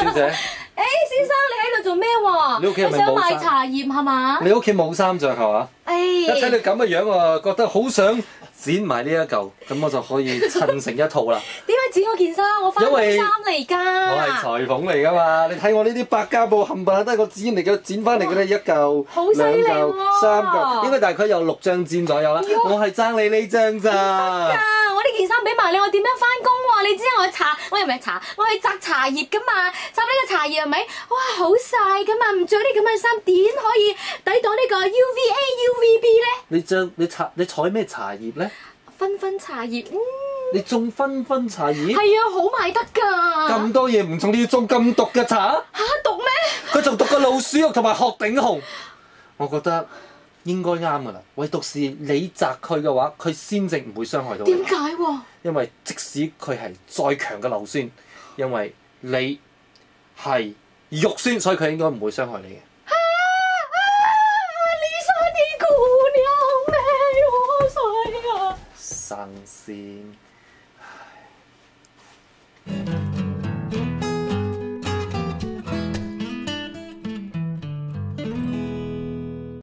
小姐？先生你喺度做咩喎？你屋企係咪想冇衫賣茶葉係嘛？你屋企冇衫着係嘛？一睇你誒，咁嘅樣，我覺得好想剪埋呢一嚿，咁我就可以襯成一套啦。點解剪我件衫？我翻工衫嚟㗎。我係裁縫嚟㗎嘛，你睇我呢啲百家布冚唪唥都係我剪嚟嘅，剪翻嚟嘅咧，一嚿、好犀利兩嚿、喎三嚿，應該大概有6張氈左右啦。我係爭你呢張咋。我呢件衫俾埋你，我點樣翻工喎？你知我又唔係茶，我係摘茶葉㗎嘛，摘呢個茶葉係咪？哇，好曬㗎嘛，唔着啲咁嘅衫點可以抵擋呢個 UVA、UVB 咧？你採咩茶葉咧？芬茶葉，你種芬茶葉？係啊，好賣得㗎。咁多嘢唔種，你要種咁毒嘅茶？嚇毒咩？佢仲毒過老鼠肉同埋鶴頂紅。我覺得應該啱㗎啦。唯獨是你摘佢嘅話，佢先至唔會傷害到你。點解喎？因為即使佢係再強嘅硫酸，因為你係肉酸，所以佢應該唔會傷害你嘅。麗莎的姑娘沒有水啊！生鮮。